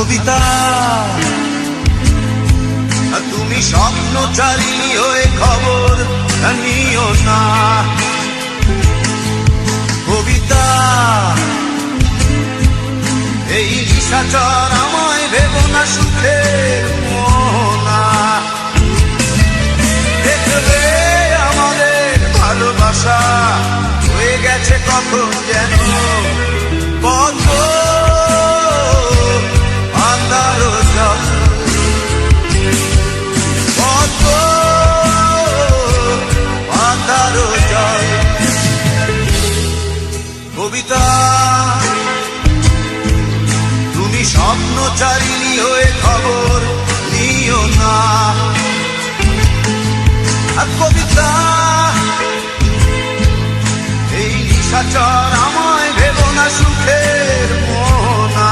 কবিতা তুমি স্বপ্নচারী হয়ে খবর নিও না। কবিতা এই নিশাচর আমায় ভেবো না সুখের মোহনা। দেখবে আমাদের ভালোবাসা হয়ে গেছে কখন যেন পদ্ম আন্ধার জল, পদ্ম আন্ধার জল। কবিতা তুমি স্বপ্নচারিণী হয়ে খবর নিও না। কবিতা এই নিশাচর আমায় ভেবো না সুখের মোহনা।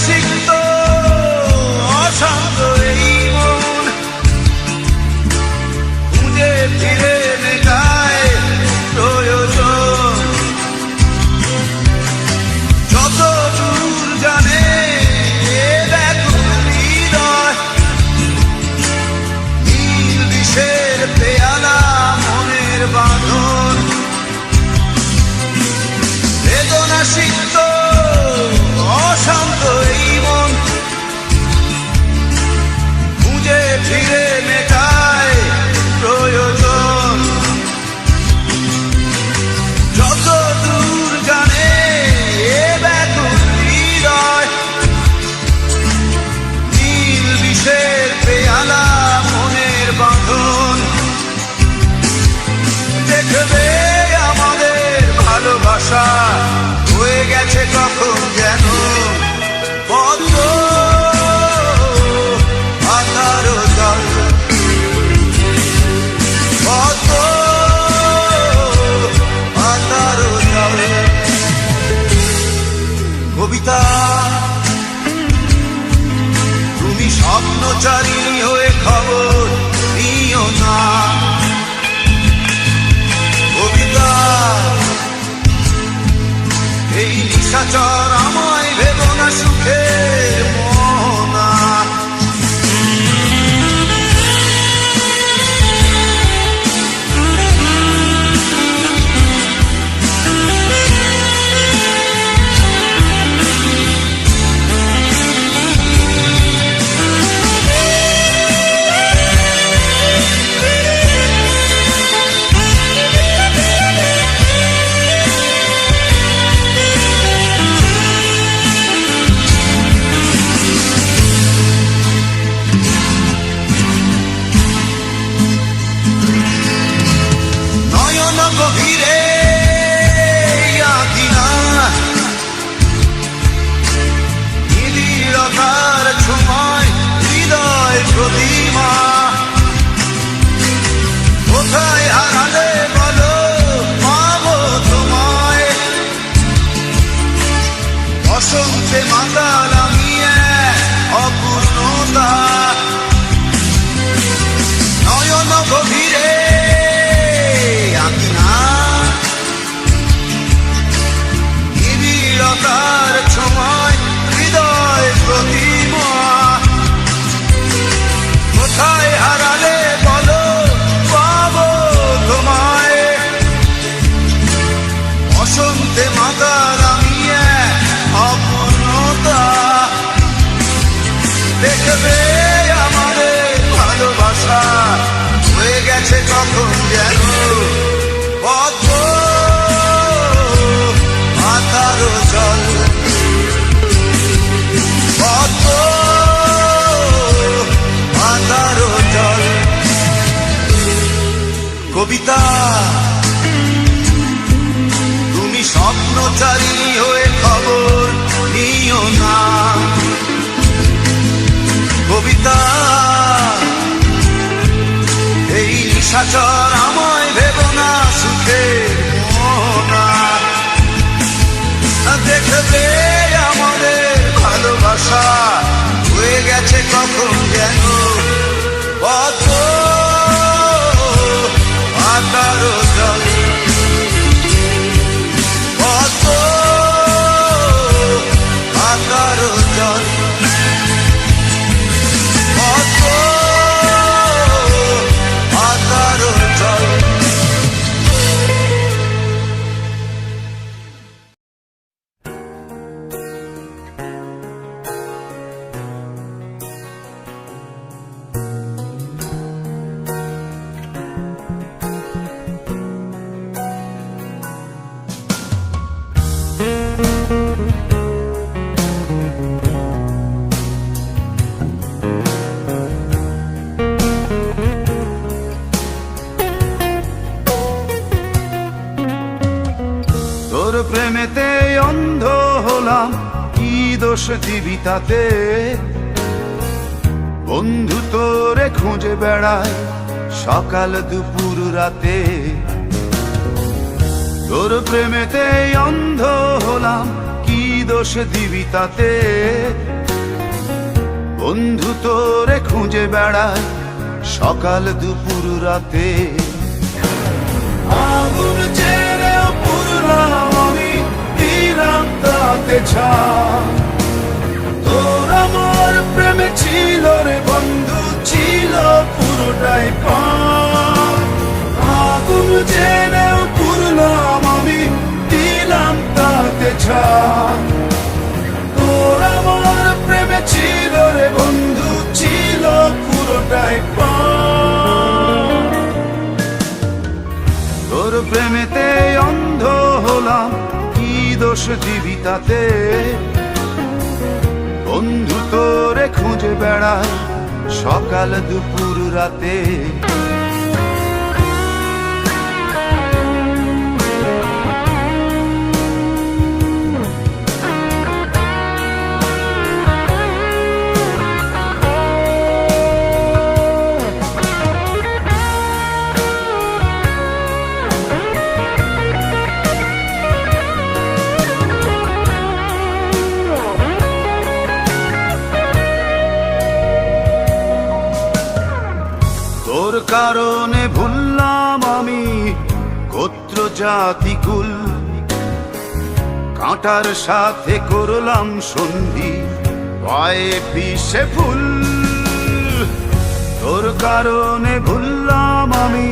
সিক্ত অশান্ত এই মন খুঁজে ফিরে মেটায় প্রয়োজন। যত দূর জানে ব্যাকুল হৃদয়, নীল বিষের পেয়ালা মনের বাঁধন। বেদনা সিক্ত অশান্ত এই মন খুঁজে ফিরে মেটায় প্রয়োজন। যত দূর জানে ব্যাকুল হৃদয়, নীল বিষের পেয়ালা মনের বাঁধন। দেখবে আমাদের ভালোবাসা হয়ে গেছে কখন যেন পদ্ম আন্ধার জল, পদ্ম আন্ধার জল। কবিতা তুমি স্বপ্নচারিণী হয়ে খবর নিও না। কবিতা এই নিশাচর আমায় ভেবো না সুখের মোহনা। গভীরে আঁকিনা নিবিড়তার ছোঁয়ায় হৃদয় প্রতিমা। কোথায় হারালে বলো পাবো তোমায়, বসন্তে মাতাল আমি অপূর্ণতা। নয়ন গভীরে নিবিড়তার ছোঁয়ায় হৃদয় প্রতিমা। কোথায় হারালে বলো পাবো তোমায়, বসন্তে মাতাল আমি অপূর্ণতা। দেখবে আমাদের ভালোবাসা হয়ে গেছে কখন যেন পদ্ম আন্ধার জল, পদ্ম আন্ধার জল। কবিতা না কবিতা এই নিশাচর আমায় ভেব না সুখের মোহনা দেখবে আমাদের ভালোবাসা হয়ে গেছে কখন যেন পদ্ম আকারো জল পদ্ম আকারো জল পদ্ম আকারো জল। তোর প্রেমেতে অন্ধ হলাম, কি দোষ দিবি তাতে? বন্ধু তোরে খুঁজে বেড়ায় সকাল দুপুর রাতে। তোর প্রেমেতে অন্ধ হলাম, কি দোষ দিবি তাতে? বন্ধু তোরে খুঁজে বেড়ায় সকাল দুপুর রাতে। আগুন ছেড়েও পুরলাম আমি, দিলাম তাতে ছাপ। তোর আমার প্রেমে ছিল রে বন্ধু, ছিল পুরোটাই পাপ। আগুন ছেড়েও পুরলাম আমি, দিলাম তাতে ছাপ। তোর আমার প্রেমে ছিল রে বন্ধু, ছিল পুরোটাই পাপ। তোর প্রেমেতে অন্ধ হলাম, কি দোষ দিবি তাতে? বন্ধু তোরে খুঁজে বেড়ায় সকাল দুপুর রাতে। তোর কারণে ভুললাম আমি গোত্র জাতি কুল, কাঁটার সাথে করলাম সন্ধি, পায়ে পিষে ফুল। তোর কারণে ভুললাম আমি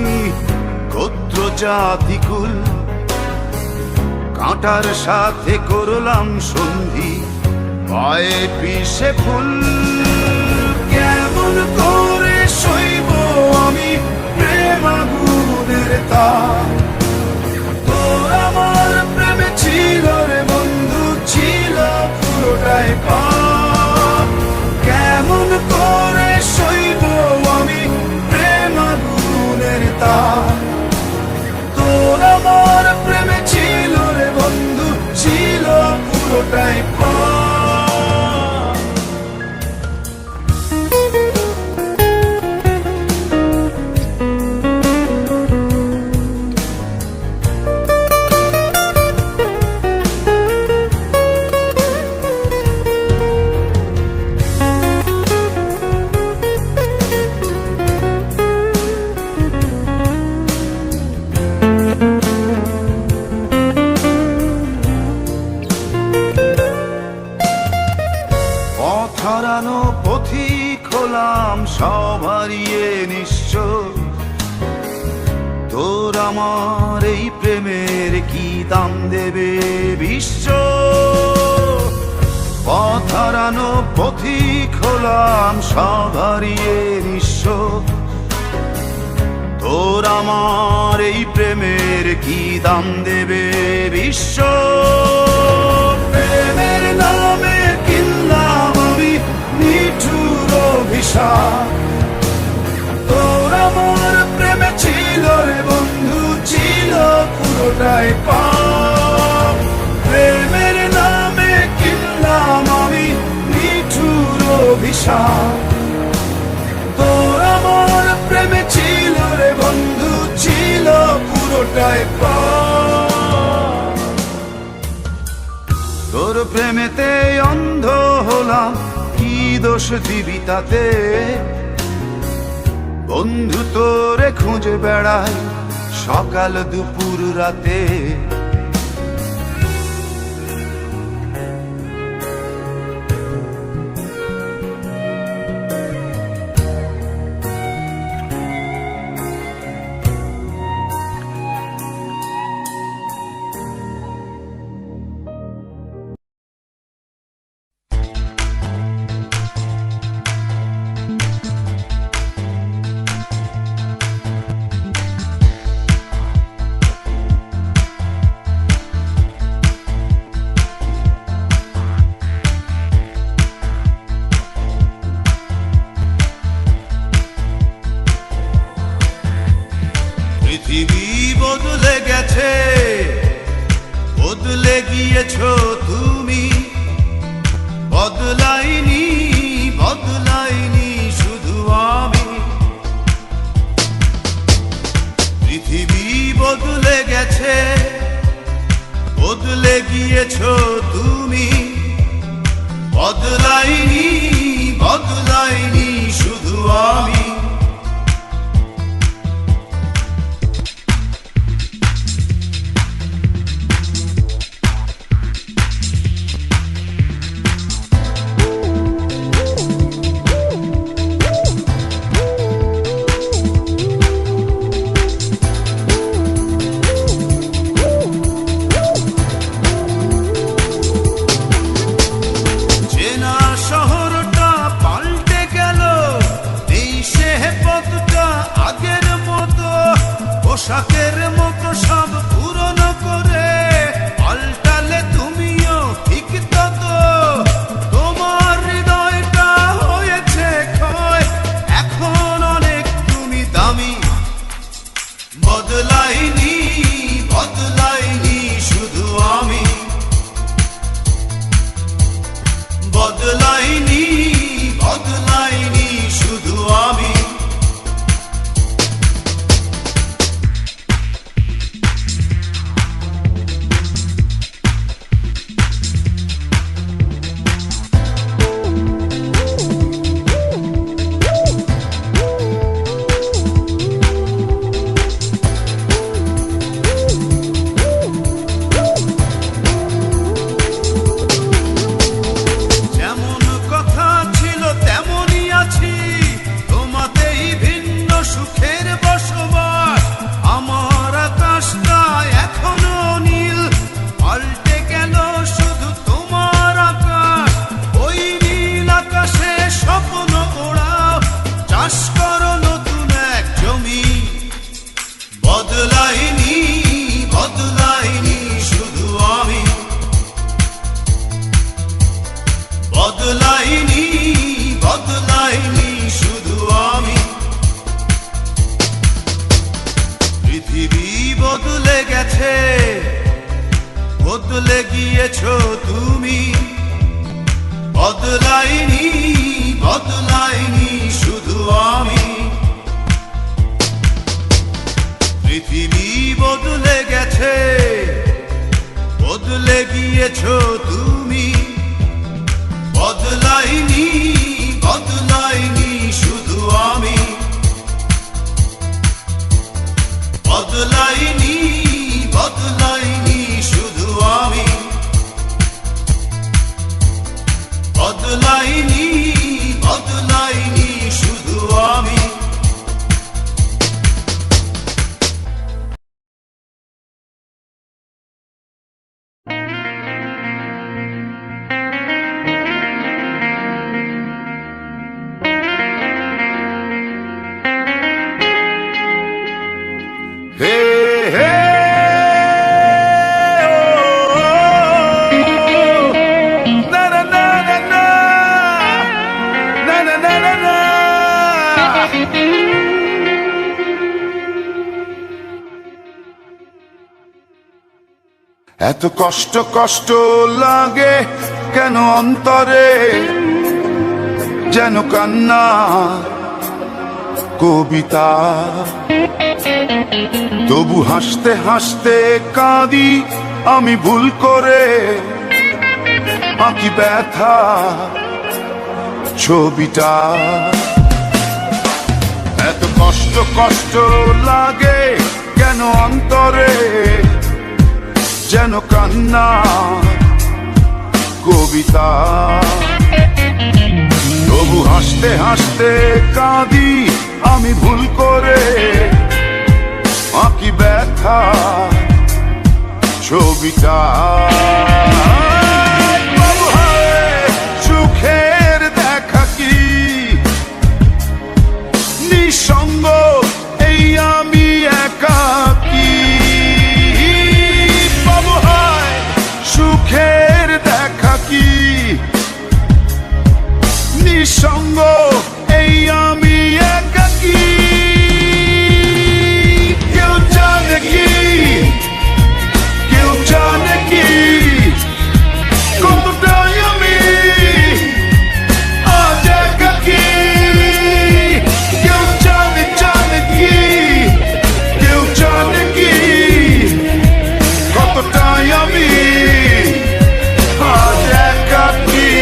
গোত্র জাতি কুল, কাঁটার সাথে করলাম সন্ধি, পায়ে পিষে ফুল। কেমন করে সইব আমি প্রেম আগুনের তাপ? তোর আমার প্রেমে ছিল রে বন্ধু, ছিল পুরোটাই পাপ। কেমন করে সইব আমি প্রেম আগুনের তাপ? তোর আমার প্রেমে ছিল রে বন্ধু, ছিল পুরোটাই পাপ। হারানো পথিক হলাম সব হারিয়ে নিঃস্ব। তোর আমার এই প্রেমের কি দাম দেবে বিশ্ব? পথ হারানো পথিক হলাম সব হারিয়ে নিঃস্ব। তোর আমার এই প্রেমের কি দাম দেবে বিশ্ব? প্রেমের নামে কিনলাম আমি নিঠুর অভিশাপ। তোর আমার প্রেমে ছিল রে বন্ধু, ছিল পুরোটাই পাপ। প্রেমের নামে কিনলাম আমি অভিশাপ। তোর আমার প্রেমে ছিল রে বন্ধু, ছিল পুরোটাই পাপ। তোর প্রেমেতে অন্ধ হলাম, কি দোষ দিবি তাতে? বন্ধু তোরে খুঁজে বেড়াই সকাল দুপুর রাতে। পৃথিবী বদলে গেছে, বদলে গিয়েছো তুমি। বদলাইনি, বদলাইনি শুধু আমি। পৃথিবী বদলে গেছে, বদলে গিয়েছো তুমি। বদলাইনি, বদলাইনি শুধু আমি। পোশাকের মতো সব পুরনো করে পাল্টালে তুমিও ঠিক তত। তোমার হৃদয়টা হয়েছে ক্ষয়, এখন অনেক তুমি দামি। বদলাইনি, বদলাইনি শুধু আমি। বদলাইনি, বদলাইনি শুধু আমি। বদলাইনি, বদলাইনি শুধু আমি। বদলাইনি, বদলাইনি শুধু আমি। পৃথিবী বদলে গেছে, বদলে গিয়েছো তুমি। বদলাইনি, বদলাইনি শুধু আমি। পৃথিবী বদলে গেছে, বদলে গিয়েছো তুমি। বদলাইনি, বদলাইনি শুধু আমি। বদলাইনি, বদলাইনি শুধু আমি। বদলাইনি, বদলাইনি শুধু আমি। এত কষ্ট কষ্ট লাগে কেন অন্তরে, যেন কান্না কবিতা। তবু হাসতে হাসতে কাঁদি আমি ভুল করে, আঁকি ব্যথা ছবিটা। এত কষ্ট কষ্ট লাগে কেন অন্তরে, যেন কান্না কবিতা। তবু হাসতে হাসতে কাঁদি আমি ভুল করে, আঁকি ব্যথা ছবিটা। বাবু হায়, সুখের দেখা কি নিঃসঙ্গ এই আমি একাকী। বাবু হায়, সুখের দেখা কি নিঃসঙ্গ এই আমি একাকী। কেউ জানে কি, কেউ জানে কি কতটাই আমি আজ একাকী। কেউ জানে জানে কি, কেউ জানে কি কতটাই আমি আজ একাকী।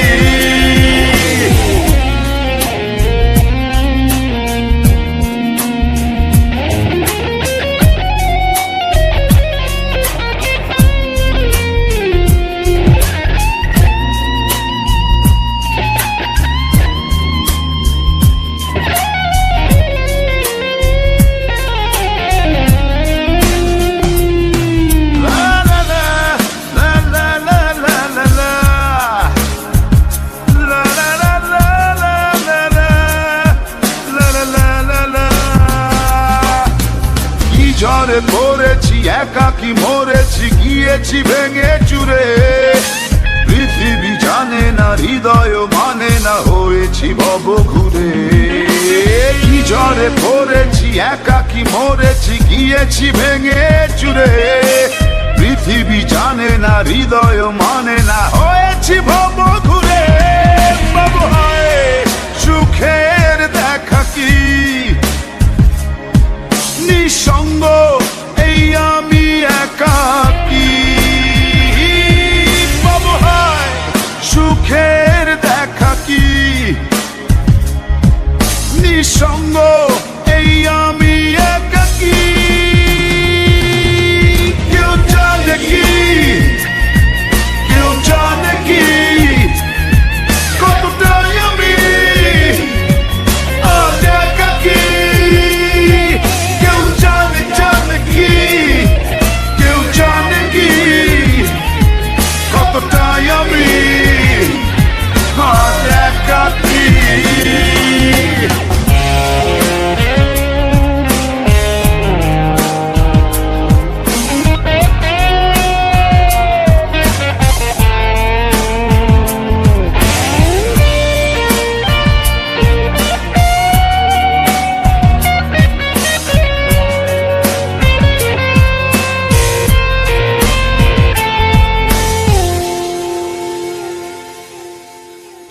ঝড়ে পড়েছি একাকি মরেছি গিয়েছি ভেঙে চুরে। পৃথিবী জানে না হৃদয় মানে না হয়েছি ভব ঘুরে। কি ঝড়ে পড়েছি একাকি মরেছি গিয়েছি ভেঙে চুরে। পৃথিবী জানে না হৃদয় মানে না হয়েছি ভব ঘুরে। বাবু হায়, সুখের দেখা কি নিঃসঙ্গ এই আমি একাকী। বাবু হায়, সুখের দেখা কি নিঃসঙ্গ এই আমি একাকী। কেউ জানে কি, কেউ জানে কি কতটাই আমি আজ একাকী। কেউ জানে জানে কি, কেউ জানে কি কতটাই আমি আজ একাকী।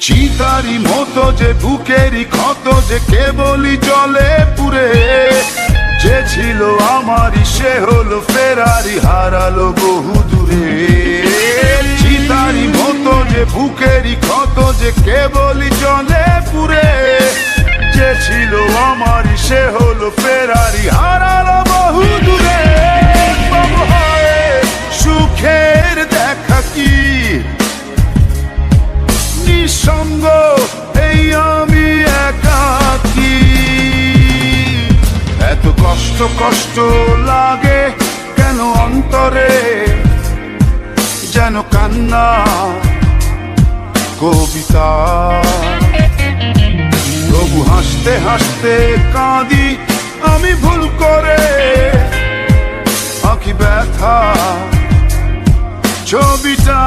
চিতারি মতো যে বুকেরই ক্ষত যে কেবলই জলে পুরে। যে ছিল আমারই সে হলো ফেরারি হারালো বহু দূরে। চিতারি মতো যে বুকেরই ক্ষত যে কেবলই জলে পুরে। যে ছিল আমারই সে হলো ফেরারি হারালো বহু দূরে। বাবু হায়, সুখের দেখা কি নিঃসঙ্গ এই আমি একাকী। এত কষ্ট কষ্ট লাগে কেন অন্তরে, যেন কান্না কবিতা। তবু হাসতে হাসতে কাঁদি আমি ভুল করে, আঁকি ব্যথা ছবিটা।